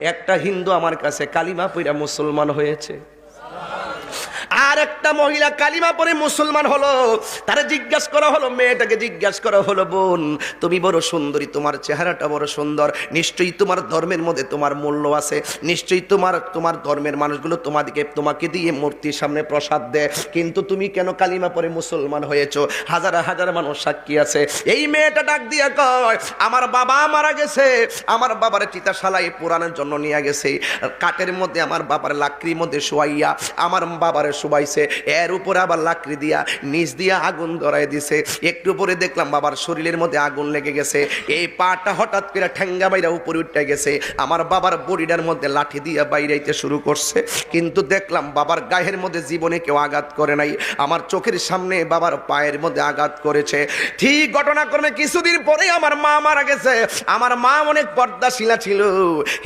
একটা হিন্দু আমার কাছে কালিমা পড়া মুসলমান হয়েছে, আর একটা মহিলা কালিমা পড়ে মুসলমান হলো। তারা জিজ্ঞাসা করা হলো, মেয়েটাকে জিজ্ঞাসা করা হলো, বোন তুমি বড় সুন্দরী, তোমার চেহারাটা বড় সুন্দর, নিশ্চয়ই তোমার ধর্মের মধ্যে তোমার মূল্য আছে, নিশ্চয়ই তোমার ধর্মের মানুষগুলো তোমাকে দিয়ে মূর্তির সামনে প্রসাদ দেয়, কিন্তু তুমি কেন কালিমা পড়ে মুসলমান হয়েছো? হাজার হাজার মানুষ সাক্ষী আছে। এই মেয়েটা ডাক দিয়া কয়, আমার বাবা মারা গেছে, আমার বাবার চিতাশালায় পোড়ানোর জন্য নিয়ে গেছে, কাঠের মধ্যে আমার বাবার লাকড়ির মধ্যে শোয়াইয়া আমার বাবারে শুবাইছে, এর উপরে আবার লাকড়ি দিয়া নিচ দিয়া আগুন ধরাই দিছে। একটু পরে দেখলাম বাবার শরীরের মধ্যে আগুন লেগে গেছে, এই পাটা হঠাৎ করে ঠ্যাঙ্গা বাইরা উপরে উঠে গেছে, আমার বাবার বডিটার মধ্যে লাঠি দিয়া বাইরাইতে শুরু করছে, কিন্তু দেখলাম বাবার গায়ের মধ্যে জীবনে কেউ আঘাত করে নাই, আমার চোখের সামনে বাবার পায়ের মধ্যে আঘাত করেছে। ঠিক ঘটনাক্রমে কিছুদিন পরে আমার মা মারা গেছে। আমার মা অনেক পর্দাশীলা ছিল,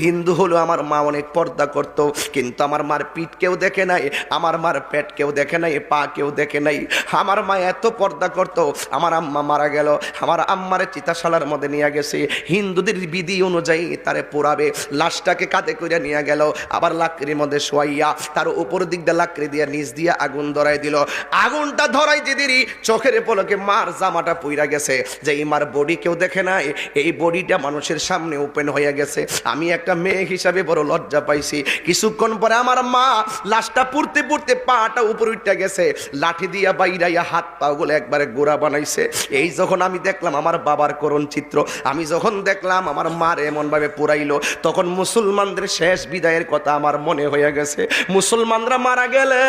হিন্দু হলো, আমার মা অনেক পর্দা করত, কিন্তু আমার মার পিঠ কেউ দেখে নাই, আমার মার পেট কেউ দেখে নাই, পা কেউ দেখে নাই। আমার মা এত পর্দা করত। আমার আম্মা মারা গেল, আমার আম্মারে চিতাশালার মধ্যে নিয়ে গেছে, হিন্দুদের বিধি অনুযায়ী তারে পোড়াবে, লাশটাকে কাঁধে করে নিয়ে গেল, আবার লাকড়ির মধ্যে শোয়াইয়া তার উপর দিক দিয়ে লাকড়ি দিয়ে নিচ দিয়ে আগুন ধরাই দিল। আগুনটা ধরাই দিদিরই চোখের পলকে মার জামাটা পুইরা গেছে, যে এই মার বডি কেউ দেখে নাই, এই বডিটা মানুষের সামনে ওপেন হয়ে গেছে। আমি একটা মেয়ে হিসাবে বড় লজ্জা পাইছি। কিছুক্ষণ পরে আমার মা লাশটা পুড়তে পুড়তে পাটা উপর উঠে গেছে, লাঠি দিয়া বাইরাইয়া হাত পা গুলো একবারে গোড়া বানাইছে। এই যখন আমি দেখলাম আমার বাবার করুণ চিত্র, আমি যখন দেখলাম আমার মার এমন ভাবে পুরাইলো, তখন মুসলমানদের শেষ বিদায়ের কথা আমার মনে হয়ে গেছে। মুসলমানরা মারা গেলে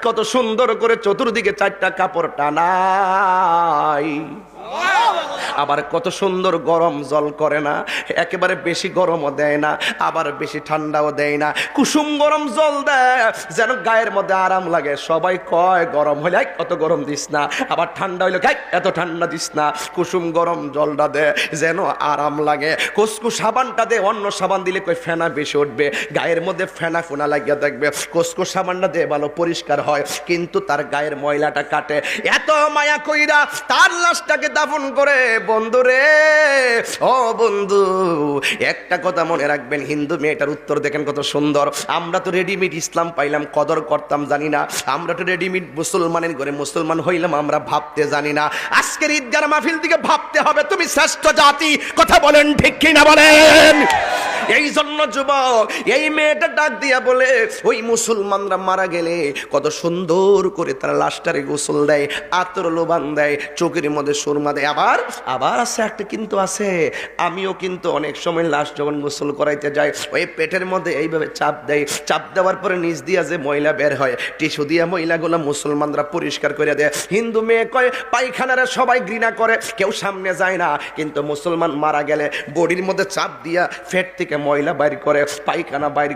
কত সুন্দর করে চতুর্দিকে চারটা কাপড় টানাই, আবার কত সুন্দর গরম জল করে না, একেবারে বেশি গরমও দেয় না, আবার বেশি ঠান্ডাও দেয় না, কুসুম গরম জল দেয় যেন গায়ের মধ্যে আরাম লাগে। সবাই কয় গরম হইলে কত গরম দিস না, আবার ঠান্ডা হইলে এত ঠান্ডা দিস না, কুসুম গরম জলটা দেয় যেন আরাম লাগে। কুসকু সাবানটা দে, অন্য সাবান দিলে কই ফেনা বেশি উঠবে, গায়ের মধ্যে ফেনা ফোনা লাগিয়ে দেখবে, কুসকু সাবানটা দিয়ে ভালো পরিষ্কার হয়, কিন্তু তার গায়ের ময়লাটা কাটে। এত মায়া কইরা তার লাশটাকে দাফন করে। বন্ধু রে, ও বন্ধু, একটা কথা মনে রাখবেন, হিন্দু মেয়েটার উত্তর দেখেন কত সুন্দর। আমরা তো রেডিমেড ইসলাম পাইলাম, কদর করতাম জানি না, আমরা তো রেডিমেড মুসলমানের ঘরে মুসলমান হইলাম, আমরা ভাবতে জানি না। আজকের ঈদগার মাহফিল থেকে ভাবতে হবে তুমি শ্রেষ্ঠ জাতি, কথা বলেন ঠিক কি না বলেন? এই জন্য যুবক, এই মেয়েটা ডাক দিয়া বলে, ওই মুসলমানরা মারা গেলে কত সুন্দর করে তারা লাশটারে গোসল দেয়, আতর লোবান দেয়, চোখের মধ্যে সুরমা দেয়। আবার আছে একটা কিন্তু আছে, আমিও কিন্তু অনেক সময় লাশ যখন গোসল করাইতে যাই, ওই পেটের মধ্যে এইভাবে চাপ দেয়, চাপ দেওয়ার পরে নিচ দিয়া যে ময়লা বের হয়, টিস্যু দিয়া ময়লাগুলো মুসলমানরা পরিষ্কার করে দেয়। হিন্দু মেয়ে কয় পায়খানারা সবাই ঘৃণা করে, কেউ সামনে যায় না, কিন্তু মুসলমান মারা গেলে বডির মধ্যে চাপ দিয়া ফেট থেকে ময়লা বাইর করে, পায়খানা বাইর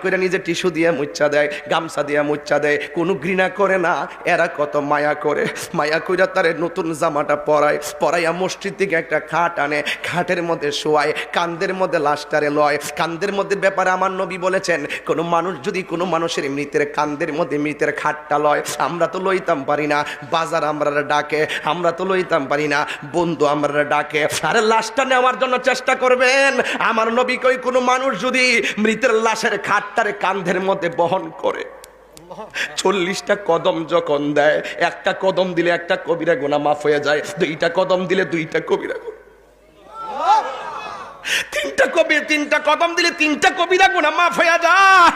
করে নিজে টিস্যু দিয়ে মুচ্ছা দেয়, গামছা দিয়ে মুচ্ছা দেয়, কোনো ঘৃণা করে না। এরা কত মায়া করে, মায়া কইরা তারে নতুন জামাটা পরাইয়া মসজিদ থেকে একটা খাট আনে, খাটের মধ্যে শোয়ায়, কান্দের মধ্যে লাশটারে লয়। কান্দের মধ্যে ব্যাপারে আমার নবী বলেছেন, কোনো মানুষ যদি কোনো মানুষের মৃতের কান্দের মধ্যে মৃতের খাটটা লয়, আমরা তো লইতাম পারি না, বাজার আমরা ডাকে, আমরা তো লইতাম পারি না, বন্ধু আমরা ডাকে, আরে লাশটা নেওয়ার জন্য চেষ্টা করবেন। আমার নবী কই, কোনো মানুষ যদি মৃতের লাশের খাটটারে কান্ধের মধ্যে বহন করে, 40টা কদম যখন দেয়, একটা কদম দিলে একটা কবিরা গুনাহ মাফ হয়ে যায়, 2টা কদম দিলে 2টা কবিরা গুনাহ, 3টা কদম দিলে 3টা কবিরা গুনাহ মাফ হয়ে যায়।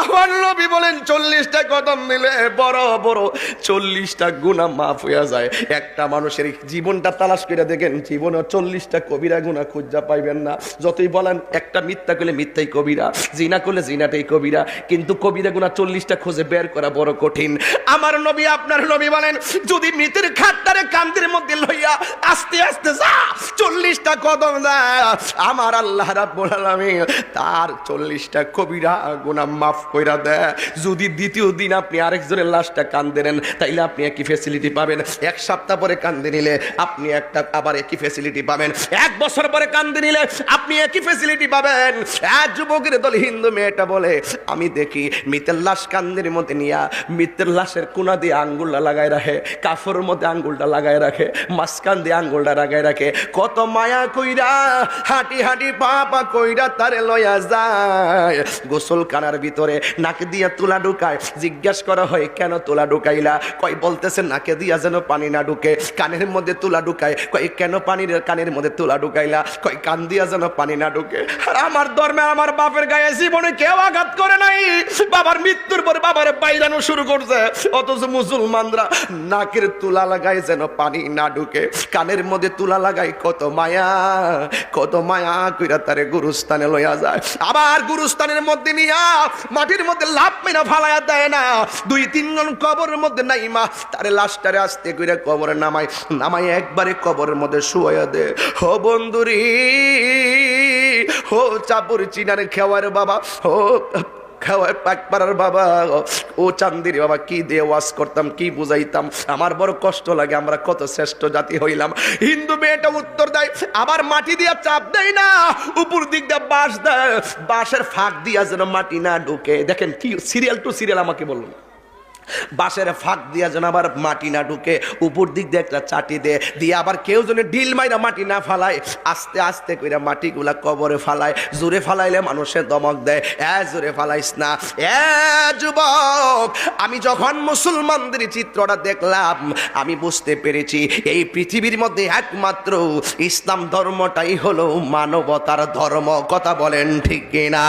আমার নবী বলেন 40টা কদম দিলে বড় বড় 40টা গুনাহ মাফ হয়ে যায়। একটা মানুষের জীবনটা তালাশ করে দেখেন, জীবনে 40টা কবিরা গুনাহ খুঁজা পাইবেন না। যতই বলেন একটা মিথ্যা করলে মিথ্যাই কবিরা, জিনা করলে জিনাটাই কবিরা, কিন্তু কবিরা গুনাহ 40টা খুঁজে বের করা বড় কঠিন। আমার নবী, আপনার নবী বলেন, যদি মৃতের খাটটারে কান্দের মধ্যে লইয়া আস্তে আস্তে যা 40টা কদম দেয়, আমার আল্লাহ রাব্বুল আলামিন তার 40টা কবিরা গুনাহ মাফ কইরা দেয়। যদি দ্বিতীয় দিন আপনি আরেকজনের লাশটা কান্দে নেন তাইলে আপনি একই ফ্যাসিলিটি পাবেন। এক সপ্তাহ পরে কান্দে নিলে আপনি একটা আবার একই ফ্যাসিলিটি পাবেন। এক বছর পরে কান্দে নিলে আপনি একই ফ্যাসিলিটি পাবেন। এক যুবকের দল হিন্দু মেয়েটা বলে, আমি দেখি মৃতের লাশ কান্দের মধ্যে নিয়া মৃতের লাশের কোনা দিয়ে আঙ্গুলটা লাগায় রাখে, কাফরের মধ্যে আঙ্গুলটা লাগায় রাখে, মাঝখান দিয়ে আঙ্গুলটা লাগায় রাখে। কত মায়া কইরা হাঁটি হাঁটি পা পা কইরা তারে লয়া যায় গোসল কানার ভিতরে নাকে দিয়া তুলা ঢুকায়। জিজ্ঞাসা করা হয় কেন তুলা ঢুকাইলা? কয় বলতেছে নাকে দিয়া যেন পানি না ঢুকে। কানের মধ্যে তুলা ঢুকায়। কয় কেন পানির কানের মধ্যে তুলা ঢুকাইলা? কয় কান দিয়া যেন পানি না ঢুকে। আর আমার ধর্মে আমার বাপের গায়ে জীবনে কেউ আঘাত করে নাই। বাবার মৃত্যুর পরে বাবারে বাইরানো শুরু করছে, অথচ মুসলমানরা নাকের তুলা লাগায় যেন পানি না ঢুকে, কানের মধ্যে তুলা লাগায়। কত মায়া, কত মায়া কইরা তারে গুরুস্থানে লইয়া যায়। আবার গুরুস্থানের মধ্যে নিয়া মাটির মধ্যে লাভ মেনা ফালাইয়া দেয় না। 2-3 জন কবরের মধ্যে নাই মা তারে লাশটারে আস্তে কইরা কবরে নামায় একবারে কবরের মধ্যে শুয়াইয়া দে। হো বন্ধুরি, হো চাপুর চিনার খেওয়ার বাবা, হো খাওয়ার পাকপাড়ার বাবা, ও চান্দির বাবা, কি দিয়ে ওয়াজ করতাম, কি বুঝাইতাম, আমার বড় কষ্ট লাগে। আমরা কত শ্রেষ্ঠ জাতি হইলাম। হিন্দু মেয়েটা উত্তর দেয়, আবার মাটি দিয়া চাপ দেয় না, উপর দিক দিয়ে বাঁশ দেয়, বাঁশের ফাঁক দিয়া যেন মাটি না ঢুকে। দেখেন কি সিরিয়াল টু সিরিয়াল আমাকে বলুন। বাঁশের ফাঁক দিয়া যেন আবার মাটি না ঢুকে, উপর দিক দিয়ে একটা চাটি দিয়ে আবার কেউ যেন ঢিল মাইরা মাটি না ফালায়, আস্তে আস্তে কইরা মাটিগুলা কবরে ফালায়। জোরে ফালাইলে মানুষের দমক দেয়, জোরে ফালাইস না। যুবক, আমি যখন মুসলমানদের চিত্রটা দেখলাম আমি বুঝতে পেরেছি এই পৃথিবীর মধ্যে একমাত্র ইসলাম ধর্মটাই হলো মানবতার ধর্ম। কথা বলেন ঠিক কিনা?